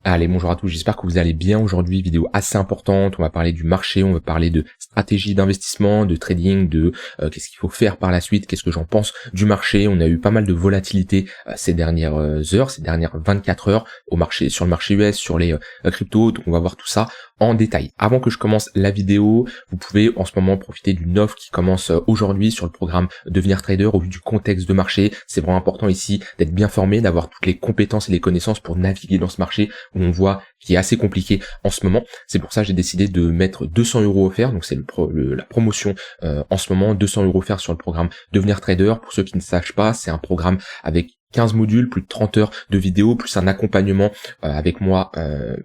Allez, bonjour à tous, j'espère que vous allez bien. Aujourd'hui, vidéo assez importante, on va parler du marché, on va parler de stratégie d'investissement, de trading, de qu'est-ce qu'il faut faire par la suite, qu'est-ce que j'en pense du marché. On a eu pas mal de volatilité ces dernières heures, ces dernières 24 heures sur le marché US, sur les cryptos, donc on va voir tout ça en détail. Avant que je commence la vidéo, vous pouvez en ce moment profiter d'une offre qui commence aujourd'hui sur le programme Devenir Trader au vu du contexte de marché. C'est vraiment important ici d'être bien formé, d'avoir toutes les compétences et les connaissances pour naviguer dans ce marché où on voit qui est assez compliqué en ce moment. C'est pour ça que j'ai décidé de mettre 200 € offerts, donc c'est la promotion en ce moment, 200 € offerts sur le programme Devenir Trader. Pour ceux qui ne sachent pas, c'est un programme avec 15 modules, plus de 30 heures de vidéos, plus un accompagnement avec moi,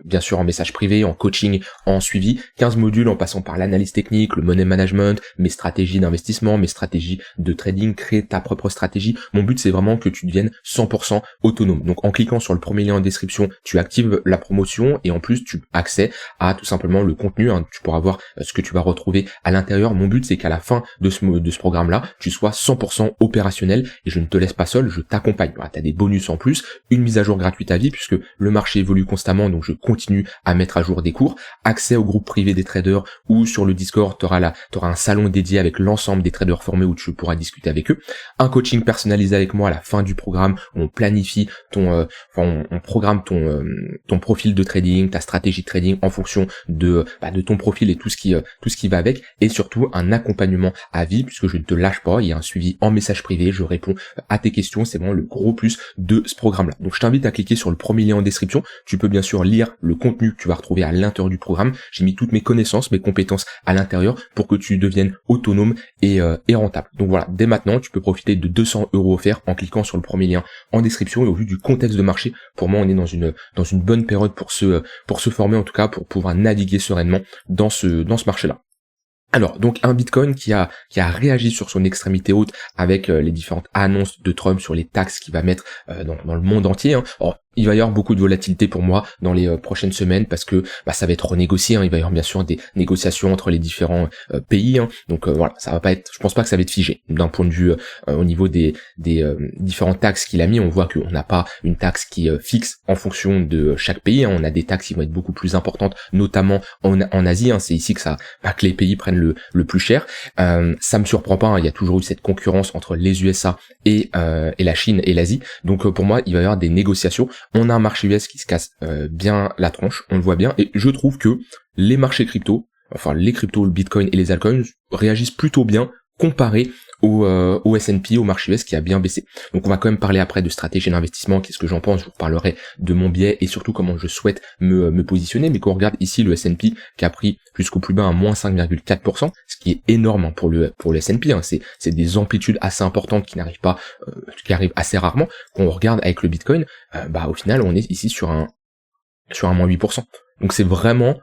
bien sûr en message privé, en coaching, en suivi. 15 modules en passant par l'analyse technique, le money management, mes stratégies d'investissement, mes stratégies de trading, créer ta propre stratégie. Mon but, c'est vraiment que tu deviennes 100% autonome. Donc en cliquant sur le premier lien en description, tu actives la promotion et en plus, tu as accès à tout simplement le contenu. Tu pourras voir ce que tu vas retrouver à l'intérieur. Mon but, c'est qu'à la fin de ce programme-là, tu sois 100% opérationnel et je ne te laisse pas seul, je t'accompagne. Tu as des bonus en plus, une mise à jour gratuite à vie puisque le marché évolue constamment, donc je continue à mettre à jour des cours, accès au groupe privé des traders ou sur le Discord, tu auras un salon dédié avec l'ensemble des traders formés où tu pourras discuter avec eux, un coaching personnalisé avec moi à la fin du programme où on planifie on programme ton profil de trading, ta stratégie de trading en fonction de ton profil et tout ce qui va avec, et surtout un accompagnement à vie puisque je ne te lâche pas, il y a un suivi en message privé, je réponds à tes questions, c'est vraiment le gros plus de ce programme-là. Donc je t'invite à cliquer sur le premier lien en description. Tu peux bien sûr lire le contenu que tu vas retrouver à l'intérieur du programme. J'ai mis toutes mes connaissances, mes compétences à l'intérieur pour que tu deviennes autonome et rentable. Donc voilà, dès maintenant, tu peux profiter de 200 € offerts en cliquant sur le premier lien en description. Et au vu du contexte de marché, pour moi, on est dans une bonne période pour se former, en tout cas pour pouvoir naviguer sereinement dans ce marché-là. Alors, donc un Bitcoin qui a réagi sur son extrémité haute avec les différentes annonces de Trump sur les taxes qu'il va mettre dans le monde entier. Alors, il va y avoir beaucoup de volatilité pour moi dans les prochaines semaines parce que ça va être renégocié. Il va y avoir bien sûr des négociations entre les différents pays. Donc voilà, ça va pas être. Je pense pas que ça va être figé d'un point de vue au niveau des différentes taxes qu'il a mis. On voit qu'on n'a pas une taxe qui fixe en fonction de chaque pays. On a des taxes qui vont être beaucoup plus importantes, notamment en Asie. C'est ici que que les pays prennent le plus cher. Ça me surprend pas. Il y a toujours eu cette concurrence entre les USA et la Chine et l'Asie. Donc pour moi, il va y avoir des négociations. On a un marché US qui se casse bien la tronche, on le voit bien, et je trouve que les marchés crypto, enfin les cryptos, le Bitcoin et les altcoins réagissent plutôt bien comparé au S&P, au marché US qui a bien baissé. Donc on va quand même parler après de stratégie d'investissement, qu'est-ce que j'en pense, je vous parlerai de mon biais et surtout comment je souhaite me positionner. Mais quand on regarde ici le S&P qui a pris jusqu'au plus bas à moins 5,4%, ce qui est énorme pour le S&P, c'est des amplitudes assez importantes qui arrivent assez rarement. Quand on regarde avec le Bitcoin, au final on est ici sur un moins 8%. Donc c'est vraiment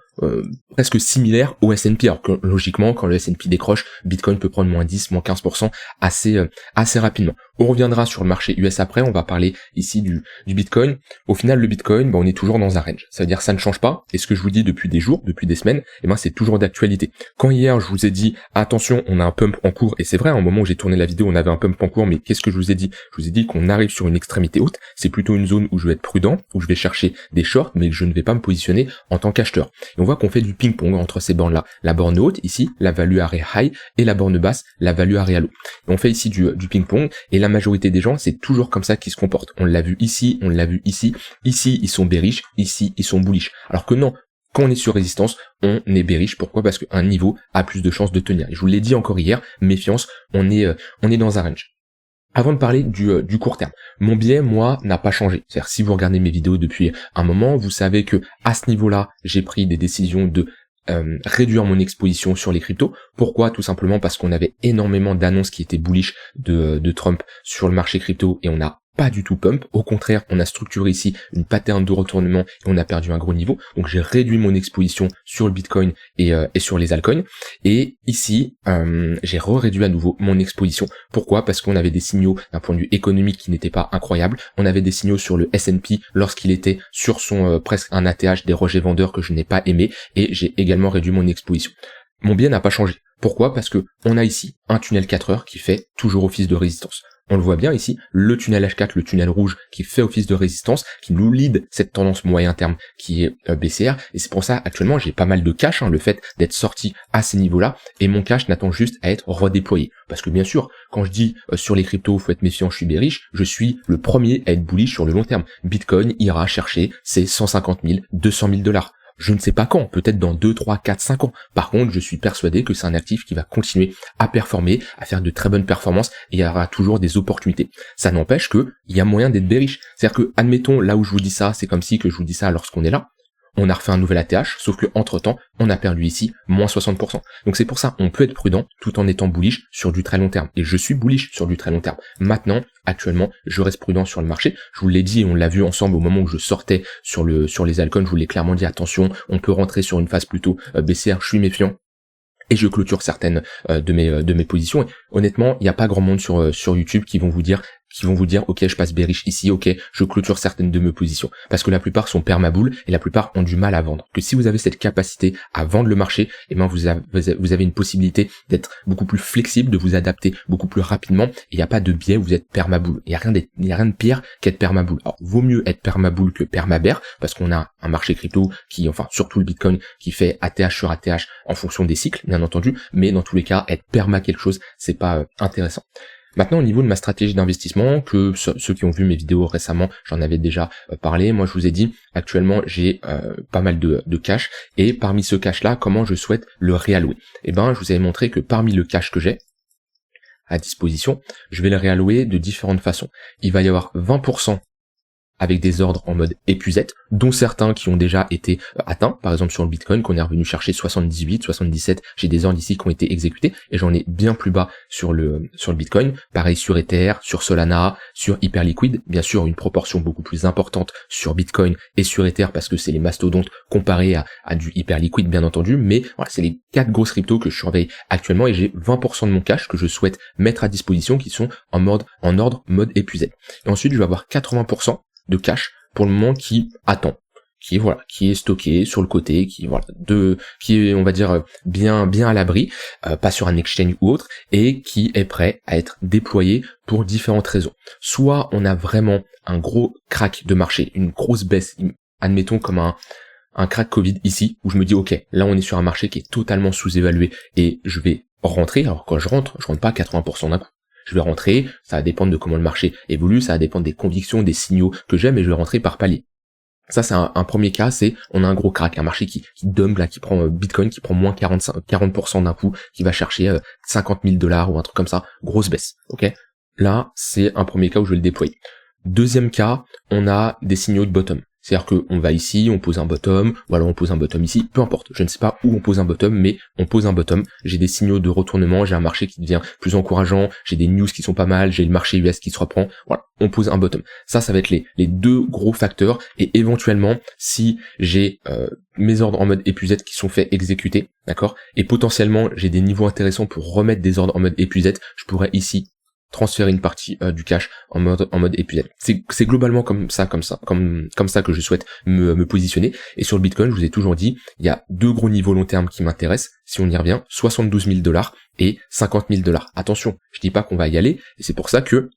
presque similaire au S&P, alors que logiquement quand le S&P décroche, Bitcoin peut prendre moins 10, moins 15% assez rapidement. On reviendra sur le marché US après, on va parler ici du Bitcoin. Au final le Bitcoin, on est toujours dans un range, ça veut dire ça ne change pas, et ce que je vous dis depuis des jours, depuis des semaines, c'est toujours d'actualité. Quand hier je vous ai dit attention, on a un pump en cours, et c'est vrai, à un moment où j'ai tourné la vidéo on avait un pump en cours, mais qu'est-ce que je vous ai dit? Je vous ai dit qu'on arrive sur une extrémité haute, c'est plutôt une zone où je vais être prudent, où je vais chercher des shorts, mais que je ne vais pas me positionner en tant qu'acheteur. Et on voit qu'on fait du ping-pong entre ces bornes-là. La borne haute, ici, la value area high, et la borne basse, la value area low. Et on fait ici du ping-pong, et la majorité des gens, c'est toujours comme ça qu'ils se comportent. On l'a vu ici, on l'a vu ici. Ici, ils sont bearish, ici, ils sont bullish. Alors que non, quand on est sur résistance, on est bearish. Pourquoi? Parce qu'un niveau a plus de chances de tenir. Et je vous l'ai dit encore hier, méfiance, on est dans un range. Avant de parler du court terme, mon biais, moi, n'a pas changé. C'est-à-dire, si vous regardez mes vidéos depuis un moment, vous savez que à ce niveau-là, j'ai pris des décisions de réduire mon exposition sur les cryptos. Pourquoi? Tout simplement parce qu'on avait énormément d'annonces qui étaient bullish de Trump sur le marché crypto et on a pas du tout pump, au contraire on a structuré ici une pattern de retournement et on a perdu un gros niveau, donc j'ai réduit mon exposition sur le Bitcoin et sur les altcoins, et ici j'ai réduit à nouveau mon exposition. Pourquoi? Parce qu'on avait des signaux d'un point de vue économique qui n'étaient pas incroyables, on avait des signaux sur le S&P lorsqu'il était sur son presque un ATH des rejets vendeurs que je n'ai pas aimé, et j'ai également réduit mon exposition. Mon biais n'a pas changé. Pourquoi? Parce que on a ici un tunnel 4 heures qui fait toujours office de résistance. On le voit bien ici, le tunnel H4, le tunnel rouge qui fait office de résistance, qui nous lead cette tendance moyen terme qui est baissière. Et c'est pour ça, actuellement, j'ai pas mal de cash, le fait d'être sorti à ces niveaux-là. Et mon cash n'attend juste à être redéployé. Parce que bien sûr, quand je dis sur les cryptos, faut être méfiant, je suis bearish, je suis le premier à être bullish sur le long terme. Bitcoin ira chercher ses 150 000, 200 000 $. Je ne sais pas quand, peut-être dans 2, 3, 4, 5 ans. Par contre, je suis persuadé que c'est un actif qui va continuer à performer, à faire de très bonnes performances, et il y aura toujours des opportunités. Ça n'empêche que il y a moyen d'être bearish. C'est-à-dire que, admettons, là où je vous dis ça, c'est comme si que je vous dis ça lorsqu'on est là. On a refait un nouvel ATH, sauf que entre-temps, on a perdu ici moins 60%. Donc c'est pour ça, on peut être prudent tout en étant bullish sur du très long terme. Et je suis bullish sur du très long terme. Maintenant, actuellement, je reste prudent sur le marché. Je vous l'ai dit et on l'a vu ensemble au moment où je sortais sur les altcoins. Je vous l'ai clairement dit, attention, on peut rentrer sur une phase plutôt baissière. Je suis méfiant. Et je clôture certaines de mes positions. Et honnêtement, il n'y a pas grand monde sur YouTube qui vont vous dire ok, je passe bearish ici, ok, je clôture certaines de mes positions, parce que la plupart sont permabull et la plupart ont du mal à vendre. Que si vous avez cette capacité à vendre le marché, eh ben vous avez une possibilité d'être beaucoup plus flexible, de vous adapter beaucoup plus rapidement. Il n'y a pas de biais, vous êtes permabull. Il y a rien de pire qu'être permabull. Alors vaut mieux être permabull que permabear, parce qu'on a un marché crypto qui, enfin surtout le Bitcoin, qui fait ATH sur ATH en fonction des cycles, bien entendu, mais dans tous les cas, être perma quelque chose, c'est pas intéressant. Maintenant, au niveau de ma stratégie d'investissement, que ceux qui ont vu mes vidéos récemment, j'en avais déjà parlé. Moi, je vous ai dit, actuellement, j'ai pas mal de cash. Et parmi ce cash-là, comment je souhaite le réallouer? Eh ben, je vous avais montré que parmi le cash que j'ai à disposition, je vais le réallouer de différentes façons. Il va y avoir 20% avec des ordres en mode épuisette, dont certains qui ont déjà été atteints, par exemple sur le Bitcoin, qu'on est revenu chercher 78, 77, j'ai des ordres ici qui ont été exécutés, et j'en ai bien plus bas sur le Bitcoin, pareil sur Ether, sur Solana, sur Hyperliquid, bien sûr une proportion beaucoup plus importante sur Bitcoin et sur Ether, parce que c'est les mastodontes comparés à du Hyperliquid bien entendu, mais voilà, c'est les 4 grosses cryptos que je surveille actuellement, et j'ai 20% de mon cash que je souhaite mettre à disposition qui sont en ordre mode épuisette. Et ensuite je vais avoir 80% de cash pour le moment qui attend, qui est stocké sur le côté, qui est on va dire bien à l'abri, pas sur un exchange ou autre, et qui est prêt à être déployé pour différentes raisons. Soit on a vraiment un gros crack de marché, une grosse baisse, admettons comme un crack Covid ici, où je me dis ok, là on est sur un marché qui est totalement sous-évalué et je vais rentrer. Alors quand je rentre pas 80% d'un coup. Je vais rentrer, ça va dépendre de comment le marché évolue, ça va dépendre des convictions, des signaux que j'ai, mais je vais rentrer par palier. Ça, c'est un premier cas, c'est on a un gros crack, un marché qui dump, là, qui prend Bitcoin, qui prend moins 40% d'un coup, qui va chercher 50 000 $ ou un truc comme ça, grosse baisse, ok? Là, c'est un premier cas où je vais le déployer. Deuxième cas, on a des signaux de bottom. C'est-à-dire qu'on va ici, on pose un bottom, ou alors on pose un bottom ici, peu importe, je ne sais pas où on pose un bottom, mais on pose un bottom, j'ai des signaux de retournement, j'ai un marché qui devient plus encourageant, j'ai des news qui sont pas mal, j'ai le marché US qui se reprend, voilà, on pose un bottom. Ça va être les deux gros facteurs, et éventuellement, si j'ai mes ordres en mode épuisette qui sont faits exécuter, d'accord, et potentiellement j'ai des niveaux intéressants pour remettre des ordres en mode épuisette, je pourrais ici transférer une partie du cash en mode épuisette. C'est globalement comme ça que je souhaite me positionner. Et sur le Bitcoin, je vous ai toujours dit, il y a 2 gros niveaux long terme qui m'intéressent. Si on y revient, 72 000 $ et 50 000 $. Attention, je dis pas qu'on va y aller, et c'est pour ça que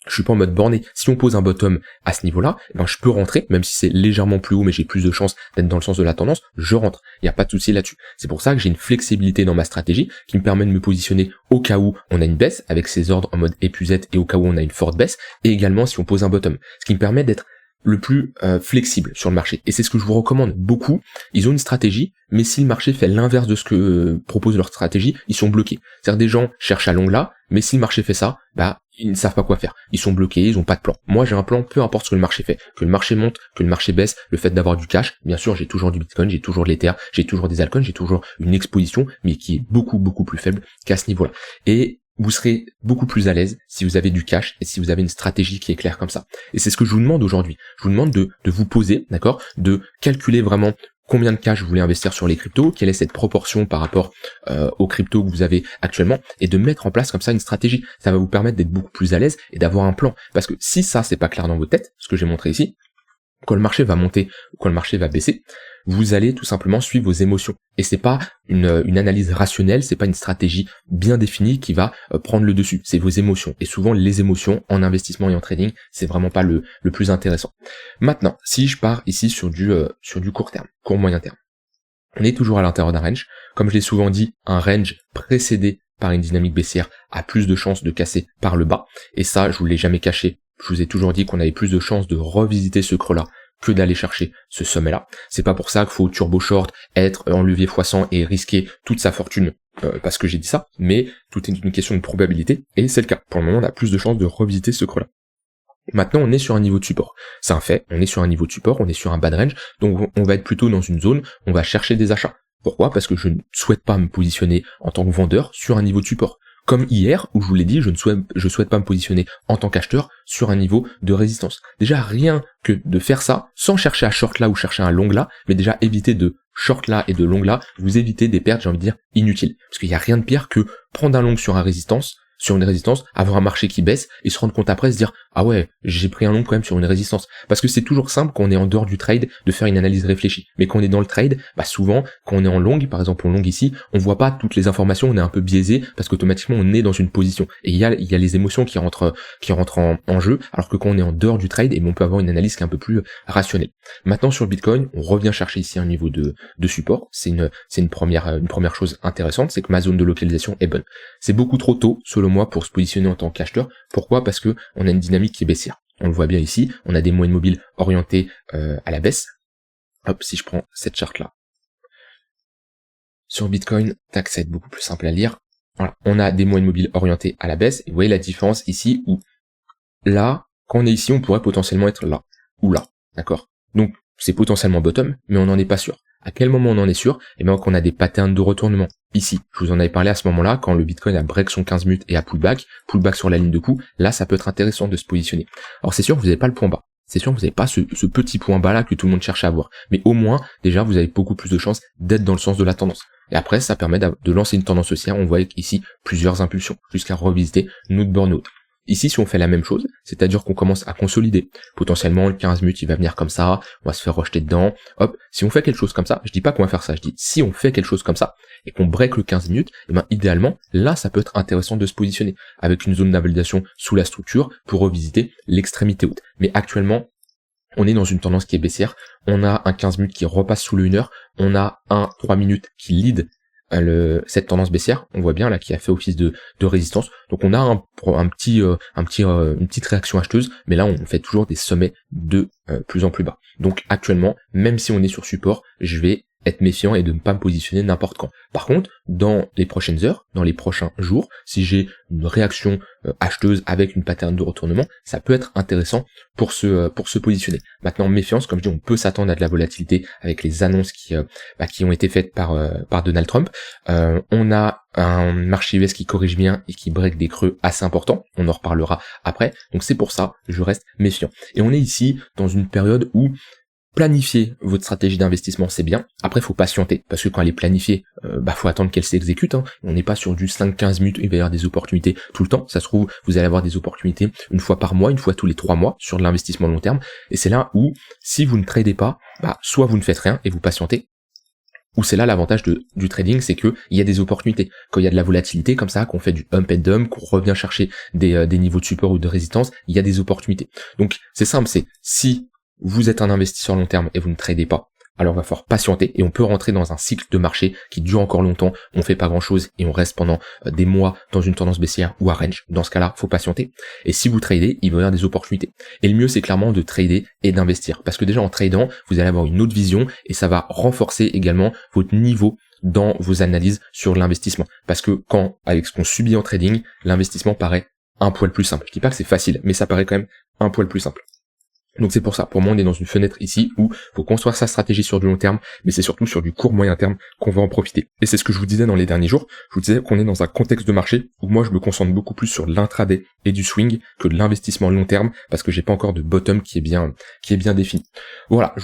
je suis pas en mode borné. Si on pose un bottom à ce niveau-là, ben je peux rentrer, même si c'est légèrement plus haut, mais j'ai plus de chances d'être dans le sens de la tendance, je rentre. Il n'y a pas de souci là-dessus. C'est pour ça que j'ai une flexibilité dans ma stratégie qui me permet de me positionner au cas où on a une baisse, avec ces ordres en mode épuisette, et au cas où on a une forte baisse, et également si on pose un bottom. Ce qui me permet d'être le plus flexible sur le marché. Et c'est ce que je vous recommande beaucoup. Ils ont une stratégie, mais si le marché fait l'inverse de ce que propose leur stratégie, ils sont bloqués. C'est-à-dire des gens cherchent à long là, mais si le marché fait ça, bah ils ne savent pas quoi faire. Ils sont bloqués, ils ont pas de plan. Moi j'ai un plan, peu importe ce que le marché fait. Que le marché monte, que le marché baisse, le fait d'avoir du cash, bien sûr j'ai toujours du Bitcoin, j'ai toujours de l'Ether, j'ai toujours des altcoins, j'ai toujours une exposition, mais qui est beaucoup plus faible qu'à ce niveau-là. Et vous serez beaucoup plus à l'aise si vous avez du cash et si vous avez une stratégie qui est claire comme ça. Et c'est ce que je vous demande aujourd'hui. Je vous demande de vous poser, d'accord, de calculer vraiment combien de cash vous voulez investir sur les cryptos, quelle est cette proportion par rapport aux cryptos que vous avez actuellement, et de mettre en place comme ça une stratégie. Ça va vous permettre d'être beaucoup plus à l'aise et d'avoir un plan. Parce que si ça, c'est pas clair dans votre tête, ce que j'ai montré ici, Quand le marché va monter ou quand le marché va baisser, vous allez tout simplement suivre vos émotions. Et c'est pas une analyse rationnelle, c'est pas une stratégie bien définie qui va prendre le dessus. C'est vos émotions. Et souvent, les émotions en investissement et en trading, c'est vraiment pas le plus intéressant. Maintenant, si je pars ici sur du court terme, court moyen terme, on est toujours à l'intérieur d'un range. Comme je l'ai souvent dit, un range précédé par une dynamique baissière a plus de chances de casser par le bas. Et ça, je vous l'ai jamais caché. Je vous ai toujours dit qu'on avait plus de chances de revisiter ce creux-là que d'aller chercher ce sommet-là. C'est pas pour ça qu'il faut turbo short, être en levier x100 et risquer toute sa fortune parce que j'ai dit ça, mais tout est une question de probabilité, et c'est le cas. Pour le moment, on a plus de chances de revisiter ce creux-là. Maintenant, on est sur un niveau de support. C'est un fait, on est sur un niveau de support, on est sur un bad range, donc on va être plutôt dans une zone, on va chercher des achats. Pourquoi ? Parce que je ne souhaite pas me positionner en tant que vendeur sur un niveau de support. Comme hier, où je vous l'ai dit, je souhaite pas me positionner en tant qu'acheteur sur un niveau de résistance. Déjà, rien que de faire ça, sans chercher à short là ou chercher un long là, mais déjà éviter de short là et de long là, vous évitez des pertes, j'ai envie de dire, inutiles. Parce qu'il n'y a rien de pire que prendre un long sur une résistance, avoir un marché qui baisse et se rendre compte après, se dire ah ouais, j'ai pris un long quand même sur une résistance. Parce que c'est toujours simple quand on est en dehors du trade de faire une analyse réfléchie. Mais quand on est dans le trade, bah souvent quand on est en long, par exemple en long ici, on voit pas toutes les informations, on est un peu biaisé parce qu'automatiquement on est dans une position. Et il y a les émotions qui rentrent en jeu, alors que quand on est en dehors du trade, on peut avoir une analyse qui est un peu plus rationnelle. Maintenant sur le Bitcoin, on revient chercher ici un niveau de support. C'est une première chose intéressante, c'est que ma zone de localisation est bonne. C'est beaucoup trop tôt, selon moi, pour se positionner en tant qu'acheteur. Pourquoi ? Parce que on a une dynamique qui est baissière. On le voit bien ici, on a des moyennes mobiles orientées à la baisse. Hop, si je prends cette charte là. Sur Bitcoin, tac, ça va être beaucoup plus simple à lire. Voilà, on a des moyennes mobiles orientées à la baisse. Et vous voyez la différence ici où là, quand on est ici, on pourrait potentiellement être là ou là. D'accord ? Donc c'est potentiellement bottom, mais on n'en est pas sûr. À quel moment on en est sûr ? Eh bien, quand on a des patterns de retournement. Ici, je vous en avais parlé à ce moment-là, quand le Bitcoin a break son 15 minutes et a pullback sur la ligne de coup, là, ça peut être intéressant de se positionner. Alors, c'est sûr que vous n'avez pas le point bas. C'est sûr que vous n'avez pas ce petit point bas là que tout le monde cherche à avoir. Mais au moins, déjà, vous avez beaucoup plus de chances d'être dans le sens de la tendance. Et après, ça permet de lancer une tendance haussière. On voit ici plusieurs impulsions, jusqu'à revisiter notre burn-out. Ici, si on fait la même chose, c'est-à-dire qu'on commence à consolider, potentiellement le 15 minutes il va venir comme ça, on va se faire rejeter dedans, hop, si on fait quelque chose comme ça, je dis pas qu'on va faire ça, je dis si on fait quelque chose comme ça, et qu'on break le 15 minutes, et ben idéalement, là ça peut être intéressant de se positionner, avec une zone d'invalidation sous la structure, pour revisiter l'extrémité haute. Mais actuellement, on est dans une tendance qui est baissière, on a un 15 minutes qui repasse sous le 1 heure, on a un 3 minutes qui lead cette tendance baissière, on voit bien là qui a fait office de résistance. Donc on a une petite réaction acheteuse, mais là on fait toujours des sommets de plus en plus bas. Donc actuellement, même si on est sur support, je vais être méfiant et de ne pas me positionner n'importe quand. Par contre, dans les prochaines heures, dans les prochains jours, si j'ai une réaction acheteuse avec une pattern de retournement, ça peut être intéressant pour se positionner. Maintenant, méfiance, comme je dis, on peut s'attendre à de la volatilité avec les annonces qui ont été faites par Donald Trump. On a un marché US qui corrige bien et qui break des creux assez importants. On en reparlera après. Donc c'est pour ça, je reste méfiant. Et on est ici dans une période où planifier votre stratégie d'investissement, c'est bien. Après, faut patienter, parce que quand elle est planifiée, faut attendre qu'elle s'exécute. On n'est pas sur du 5-15 minutes, il va y avoir des opportunités tout le temps. Ça se trouve, vous allez avoir des opportunités une fois par mois, une fois tous les 3 mois, sur de l'investissement long terme. Et c'est là où, si vous ne tradez pas, soit vous ne faites rien et vous patientez, ou c'est là l'avantage du trading, c'est que il y a des opportunités. Quand il y a de la volatilité comme ça, qu'on fait du hump and dump, qu'on revient chercher des niveaux de support ou de résistance, il y a des opportunités. Donc c'est simple, c'est si vous êtes un investisseur long terme et vous ne tradez pas, alors il va falloir patienter et on peut rentrer dans un cycle de marché qui dure encore longtemps, on fait pas grand chose et on reste pendant des mois dans une tendance baissière ou à range. Dans ce cas-là, faut patienter. Et si vous tradez, il va y avoir des opportunités. Et le mieux, c'est clairement de trader et d'investir. Parce que déjà en tradant, vous allez avoir une autre vision et ça va renforcer également votre niveau dans vos analyses sur l'investissement. Parce que avec ce qu'on subit en trading, l'investissement paraît un poil plus simple. Je dis pas que c'est facile, mais ça paraît quand même un poil plus simple. Donc c'est pour ça, pour moi on est dans une fenêtre ici où faut construire sa stratégie sur du long terme, mais c'est surtout sur du court moyen terme qu'on va en profiter. Et c'est ce que je vous disais dans les derniers jours, je vous disais qu'on est dans un contexte de marché où moi je me concentre beaucoup plus sur l'intraday et du swing que de l'investissement long terme, parce que j'ai pas encore de bottom qui est bien défini. Voilà,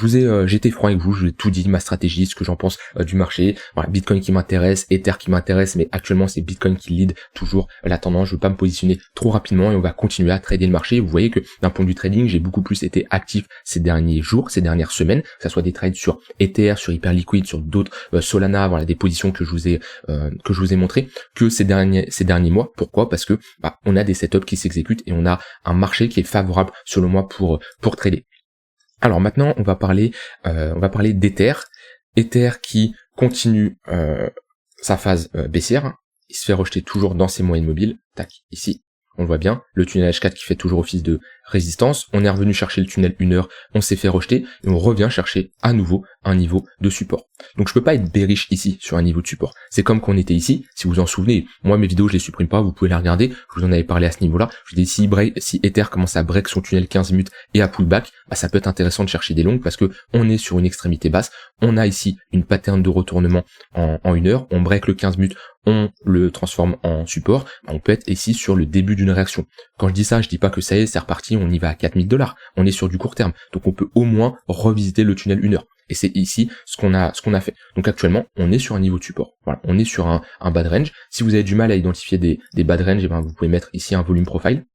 j'étais franc avec vous, je vous ai tout dit, ma stratégie, ce que j'en pense du marché, voilà, Bitcoin qui m'intéresse, Ether qui m'intéresse, mais actuellement c'est Bitcoin qui lead toujours la tendance, je veux pas me positionner trop rapidement et on va continuer à trader le marché. Vous voyez que d'un point de vue trading, j'ai beaucoup plus été été actif ces derniers jours, ces dernières semaines, que ça soit des trades sur Ether, sur Hyperliquid, sur d'autres Solana, voilà des positions que je vous ai montré, que ces derniers mois. Pourquoi? Parce que on a des setups qui s'exécutent et on a un marché qui est favorable selon moi pour trader. Alors maintenant on va parler d'Ether. Ether qui continue sa phase baissière, il se fait rejeter toujours dans ses moyennes mobiles, tac, ici, on le voit bien, le tunnel H4 qui fait toujours office de résistance, on est revenu chercher le tunnel 1 heure, on s'est fait rejeter, et on revient chercher à nouveau un niveau de support. Donc je peux pas être bearish ici sur un niveau de support. C'est comme qu'on était ici, si vous vous en souvenez, moi mes vidéos je les supprime pas, vous pouvez les regarder, je vous en avais parlé à ce niveau-là, je vous dis si Ether commence à break son tunnel 15 minutes et à pullback, ça peut être intéressant de chercher des longues parce que on est sur une extrémité basse, on a ici une pattern de retournement en 1 heure, on break le 15 minutes, on le transforme en support, on peut être ici sur le début d'une réaction. Quand je dis ça, je dis pas que ça y est, c'est reparti, on y va à 4000$, on est sur du court terme, donc on peut au moins revisiter le tunnel 1 heure. Et c'est ici ce qu'on a fait. Donc actuellement, on est sur un niveau de support. Voilà, on est sur un bad range. Si vous avez du mal à identifier des bad range, vous pouvez mettre ici un volume profile.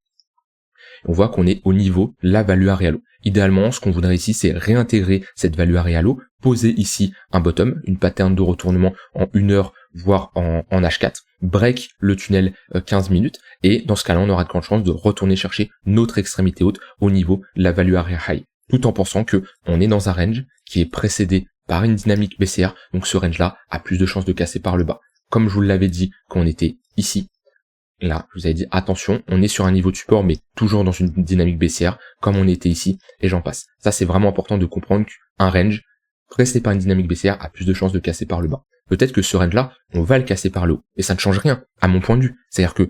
On voit qu'on est au niveau de la value area low. Idéalement, ce qu'on voudrait ici, c'est réintégrer cette value area low, poser ici un bottom, une pattern de retournement en 1 heure, voire en H4, break le tunnel 15 minutes, et dans ce cas-là, on aura de grandes chances de retourner chercher notre extrémité haute au niveau de la value area high, tout en pensant que on est dans un range qui est précédé par une dynamique baissière, donc ce range-là a plus de chances de casser par le bas. Comme je vous l'avais dit quand on était ici, là, je vous avais dit attention, on est sur un niveau de support, mais toujours dans une dynamique baissière, comme on était ici, et j'en passe. Ça, c'est vraiment important de comprendre qu'un range précédé par une dynamique baissière a plus de chances de casser par le bas. Peut-être que ce range-là, on va le casser par le haut, et ça ne change rien, à mon point de vue. C'est-à-dire que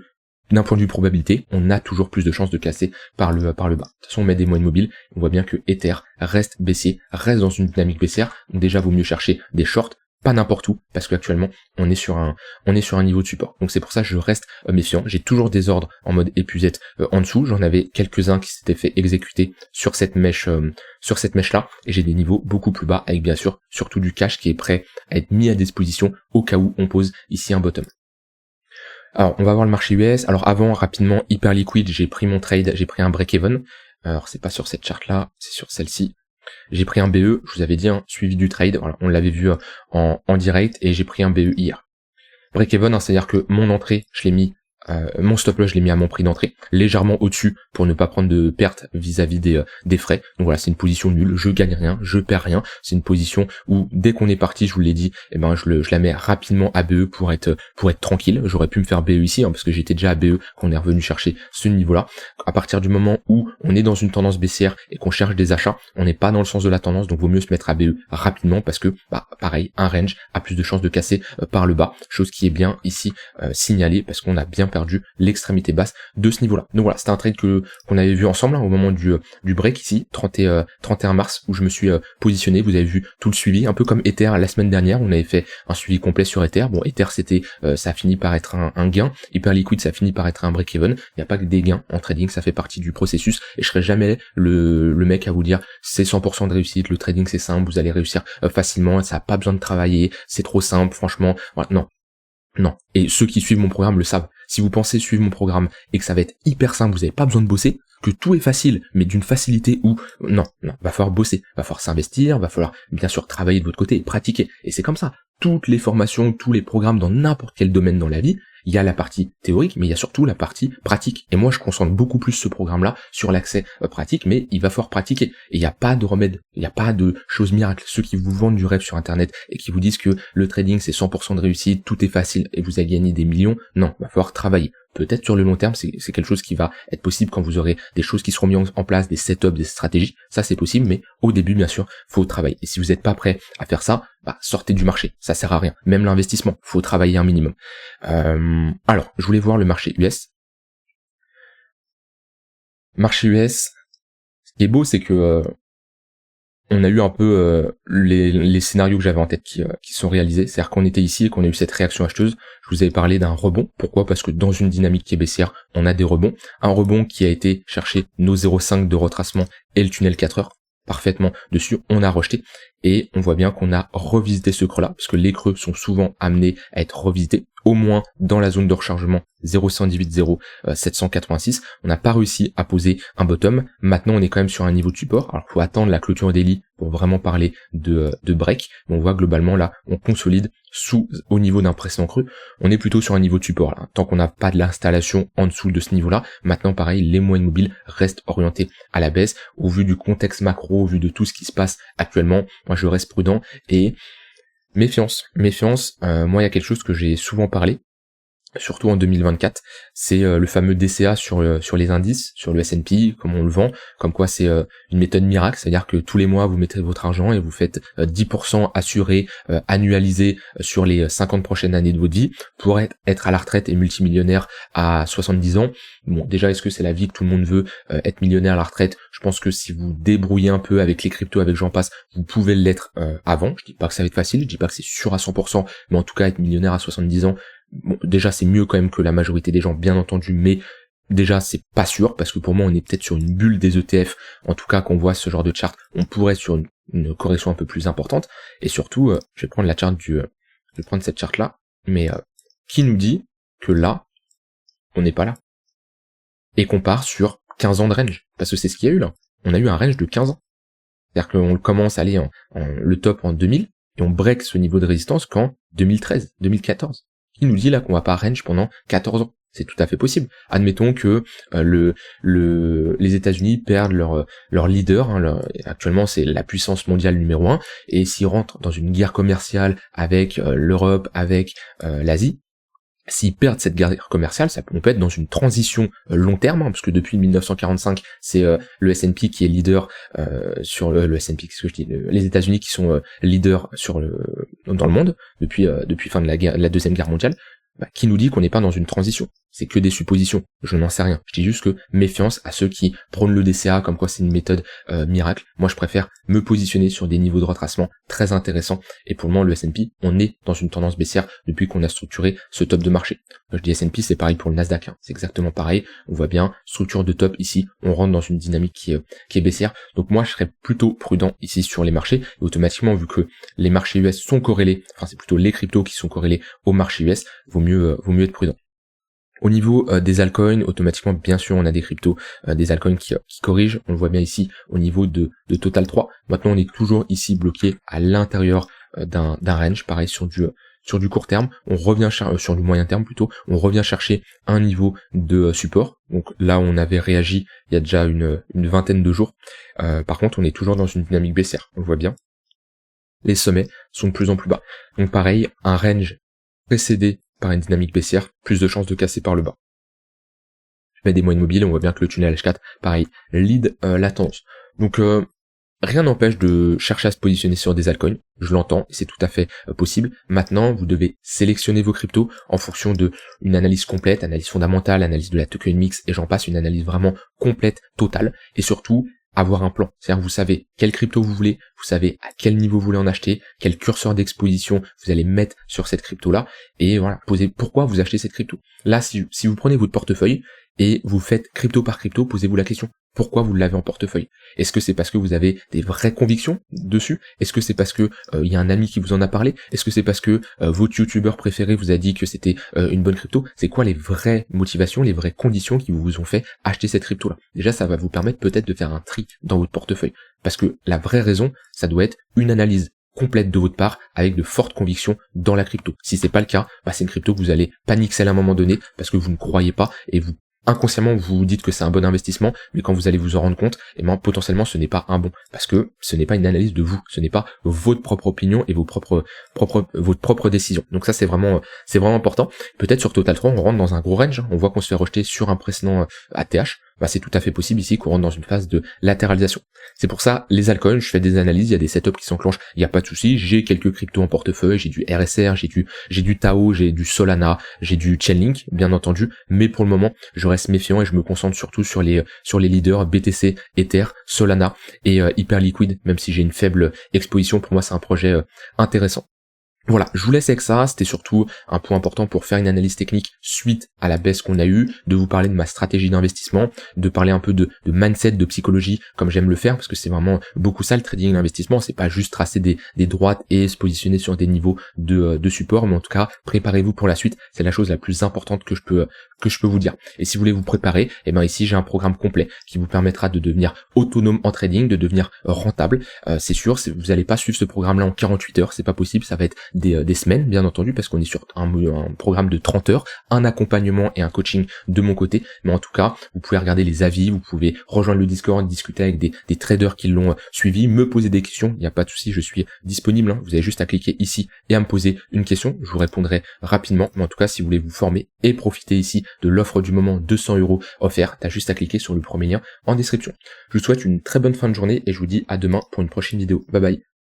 d'un point de vue probabilité, on a toujours plus de chances de casser par le bas. De toute façon, on met des moyennes mobiles, on voit bien que Ether reste baissier, reste dans une dynamique baissière, donc déjà, vaut mieux chercher des shorts, pas n'importe où, parce qu'actuellement, on est sur un niveau de support. Donc c'est pour ça que je reste méfiant. J'ai toujours des ordres en mode épuisette en dessous. J'en avais quelques-uns qui s'étaient fait exécuter sur cette mèche-là, et j'ai des niveaux beaucoup plus bas, avec bien sûr, surtout du cash qui est prêt à être mis à disposition au cas où on pose ici un bottom. Alors, on va voir le marché US. Alors avant, rapidement, Hyperliquid, j'ai pris mon trade, j'ai pris un break-even. Alors c'est pas sur cette charte-là, c'est sur celle-ci. J'ai pris un BE, je vous avais dit, suivi du trade, voilà, on l'avait vu en direct, et j'ai pris un BE hier. Break-even, c'est-à-dire que mon entrée, je l'ai mis, mon stop loss, je l'ai mis à mon prix d'entrée, légèrement au-dessus pour ne pas prendre de perte vis-à-vis des frais. Donc voilà, c'est une position nulle, je gagne rien, je perds rien. C'est une position où dès qu'on est parti, je vous l'ai dit, je la mets rapidement à BE pour être tranquille. J'aurais pu me faire BE ici, parce que j'étais déjà à BE quand on est revenu chercher ce niveau-là. À partir du moment où on est dans une tendance baissière et qu'on cherche des achats, on n'est pas dans le sens de la tendance, donc vaut mieux se mettre à BE rapidement parce que, pareil, un range a plus de chances de casser par le bas, chose qui est bien ici signalée parce qu'on a bien perdu l'extrémité basse de ce niveau-là. Donc voilà, c'était un trade qu'on avait vu ensemble au moment du break ici, 31 mars, où je me suis positionné. Vous avez vu tout le suivi, un peu comme Ether la semaine dernière, on avait fait un suivi complet sur Ether. Bon, Ether ça a fini par être un gain, Hyperliquid ça a fini par être un break-even. Il n'y a pas que des gains en trading, ça fait partie du processus, et je serai jamais le mec à vous dire c'est 100% de réussite, le trading c'est simple, vous allez réussir facilement, ça n'a pas besoin de travailler, c'est trop simple, franchement, voilà, non. Et ceux qui suivent mon programme le savent. Si vous pensez suivre mon programme et que ça va être hyper simple, vous n'avez pas besoin de bosser, que tout est facile, mais d'une facilité où, non, va falloir bosser, va falloir s'investir, va falloir bien sûr travailler de votre côté et pratiquer. Et c'est comme ça. Toutes les formations, tous les programmes dans n'importe quel domaine dans la vie, il y a la partie théorique, mais il y a surtout la partie pratique. Et moi, je concentre beaucoup plus ce programme-là sur l'accès pratique, mais il va falloir pratiquer. Et il n'y a pas de remède, il n'y a pas de choses miracles. Ceux qui vous vendent du rêve sur Internet et qui vous disent que le trading, c'est 100% de réussite, tout est facile et vous allez gagner des millions, non, il va falloir travailler. Peut-être sur le long terme, c'est quelque chose qui va être possible quand vous aurez des choses qui seront mises en place, des setups, des stratégies. Ça, c'est possible, mais au début, bien sûr, faut travailler. Et si vous n'êtes pas prêt à faire ça, sortez du marché. Ça sert à rien. Même l'investissement, faut travailler un minimum. Alors, je voulais voir le marché US. Marché US, ce qui est beau, c'est que on a eu un peu les scénarios que j'avais en tête qui sont réalisés. C'est-à-dire qu'on était ici et qu'on a eu cette réaction acheteuse. Je vous avais parlé d'un rebond. Pourquoi? Parce que dans une dynamique qui est baissière, on a des rebonds. Un rebond qui a été chercher nos 0,5 de retracement et le tunnel 4 heures. parfaitement dessus, on a rejeté et on voit bien qu'on a revisité ce creux là parce que les creux sont souvent amenés à être revisités au moins dans la zone de rechargement 0,118,0786. On n'a pas réussi à poser un bottom. Maintenant on est quand même sur un niveau de support. Alors il faut attendre la clôture daily pour vraiment parler de break. Mais on voit globalement là on consolide au niveau d'un précédent creux. On est plutôt sur un niveau de support là. Tant qu'on n'a pas de l'installation en dessous de ce niveau là. Maintenant pareil les moyennes mobiles restent orientés à la baisse. Au vu du contexte macro, au vu de tout ce qui se passe actuellement, moi je reste prudent et méfiance, moi il y a quelque chose que j'ai souvent parlé, surtout en 2024, c'est le fameux DCA sur les indices, sur le S&P, comme on le vend, comme quoi c'est une méthode miracle, c'est-à-dire que tous les mois vous mettez votre argent et vous faites 10% assuré, annualisé sur les 50 prochaines années de votre vie, pour être à la retraite et multimillionnaire à 70 ans. Bon, déjà, est-ce que c'est la vie que tout le monde veut, être millionnaire à la retraite? Je pense que si vous débrouillez un peu avec les cryptos, avec j'en passe, vous pouvez l'être avant. Je dis pas que ça va être facile, je dis pas que c'est sûr à 100%, mais en tout cas être millionnaire à 70 ans, bon, déjà c'est mieux quand même que la majorité des gens, bien entendu, mais déjà c'est pas sûr, parce que pour moi on est peut-être sur une bulle des ETF, en tout cas qu'on voit ce genre de chart, on pourrait être sur une correction un peu plus importante, et surtout, je vais prendre la charte je vais prendre cette charte là, mais qui nous dit que là, on n'est pas là, et qu'on part sur 15 ans de range, parce que c'est ce qu'il y a eu là, on a eu un range de 15 ans, c'est-à-dire qu'on commence à aller le top en 2000, et on break ce niveau de résistance qu'en 2013, 2014. Qui nous dit là qu'on va pas range pendant 14 ans? C'est tout à fait possible. Admettons que les États-Unis perdent leur leader, actuellement c'est la puissance mondiale numéro 1, et s'ils rentrent dans une guerre commerciale avec l'Europe, avec l'Asie, s'ils perdent cette guerre commerciale, on peut être dans une transition long terme, parce que depuis 1945, c'est le S&P qui est leader sur le S&P, qu'est-ce que je dis, les États-Unis qui sont leaders dans le monde depuis fin de la Deuxième Guerre mondiale. Qui nous dit qu'on n'est pas dans une transition? C'est que des suppositions, je n'en sais rien. Je dis juste que méfiance à ceux qui prônent le DCA comme quoi c'est une méthode miracle. Moi je préfère me positionner sur des niveaux de retracement très intéressants, et pour le moment le S&P, on est dans une tendance baissière depuis qu'on a structuré ce top de marché. Je dis S&P, c'est pareil pour le Nasdaq, c'est exactement pareil, on voit bien, structure de top ici, on rentre dans une dynamique qui est baissière, donc moi je serais plutôt prudent ici sur les marchés, et automatiquement vu que les marchés US sont corrélés, enfin c'est plutôt les cryptos qui sont corrélés au marché US, vaut mieux être prudent. Au niveau des altcoins, automatiquement, bien sûr, on a des cryptos, des altcoins qui corrigent. On le voit bien ici au niveau de Total 3. Maintenant, on est toujours ici bloqué à l'intérieur d'un range, pareil sur du court terme. On revient sur du moyen terme plutôt. On revient chercher un niveau de support. Donc là, on avait réagi il y a déjà une vingtaine de jours. Par contre, on est toujours dans une dynamique baissière. On le voit bien. Les sommets sont de plus en plus bas. Donc pareil, un range précédé par une dynamique baissière, plus de chances de casser par le bas. Je mets des moyennes mobiles, on voit bien que le tunnel H4, pareil, lead la tendance. Donc rien n'empêche de chercher à se positionner sur des altcoins, je l'entends, et c'est tout à fait possible. Maintenant, vous devez sélectionner vos cryptos en fonction de une analyse complète, analyse fondamentale, analyse de la tokenomics, et j'en passe, une analyse vraiment complète, totale, et surtout avoir un plan. C'est-à-dire vous savez quel crypto vous voulez, vous savez à quel niveau vous voulez en acheter, quel curseur d'exposition vous allez mettre sur cette crypto-là, et voilà, posez pourquoi vous achetez cette crypto. Là, si vous prenez votre portefeuille et vous faites crypto par crypto, posez-vous la question. Pourquoi vous l'avez en portefeuille? Est-ce que c'est parce que vous avez des vraies convictions dessus? Est-ce que c'est parce que il y a un ami qui vous en a parlé? Est-ce que c'est parce que votre youtubeur préféré vous a dit que c'était une bonne crypto? C'est quoi les vraies motivations, les vraies conditions qui vous ont fait acheter cette crypto-là? Déjà, ça va vous permettre peut-être de faire un tri dans votre portefeuille. Parce que la vraie raison, ça doit être une analyse complète de votre part avec de fortes convictions dans la crypto. Si c'est pas le cas, c'est une crypto que vous allez paniquer à un moment donné parce que vous ne croyez pas et vous inconsciemment vous vous dites que c'est un bon investissement, mais quand vous allez vous en rendre compte, potentiellement ce n'est pas un bon, parce que ce n'est pas une analyse de vous, ce n'est pas votre propre opinion et votre propre décision. Donc ça c'est vraiment important. Peut-être sur Total 3 on rentre dans un gros range, on voit qu'on se fait rejeter sur un précédent ATH, c'est tout à fait possible ici qu'on rentre dans une phase de latéralisation. C'est pour ça, les altcoins, je fais des analyses, il y a des setups qui s'enclenchent, il n'y a pas de souci, j'ai quelques cryptos en portefeuille, j'ai du RSR, j'ai du Tao, j'ai du Solana, j'ai du Chainlink, bien entendu, mais pour le moment, je reste méfiant et je me concentre surtout sur les leaders BTC, Ether, Solana et Hyperliquid, même si j'ai une faible exposition, pour moi c'est un projet intéressant. Voilà, je vous laisse avec ça, c'était surtout un point important pour faire une analyse technique suite à la baisse qu'on a eue, de vous parler de ma stratégie d'investissement, de parler un peu de mindset, de psychologie, comme j'aime le faire, parce que c'est vraiment beaucoup ça le trading et l'investissement, c'est pas juste tracer des droites et se positionner sur des niveaux de support, mais en tout cas, préparez-vous pour la suite, c'est la chose la plus importante que je peux vous dire. Et si vous voulez vous préparer, et ben ici j'ai un programme complet qui vous permettra de devenir autonome en trading, de devenir rentable, c'est sûr, vous n'allez pas suivre ce programme-là en 48 heures, c'est pas possible, ça va être des semaines bien entendu parce qu'on est sur un programme de 30 heures, un accompagnement et un coaching de mon côté, mais en tout cas vous pouvez regarder les avis, vous pouvez rejoindre le Discord, discuter avec des traders qui l'ont suivi, me poser des questions, il n'y a pas de souci, je suis disponible, hein. Vous avez juste à cliquer ici et à me poser une question, je vous répondrai rapidement, mais en tout cas si vous voulez vous former et profiter ici de l'offre du moment 200 € offert, t'as juste à cliquer sur le premier lien en description. Je vous souhaite une très bonne fin de journée et je vous dis à demain pour une prochaine vidéo, bye bye.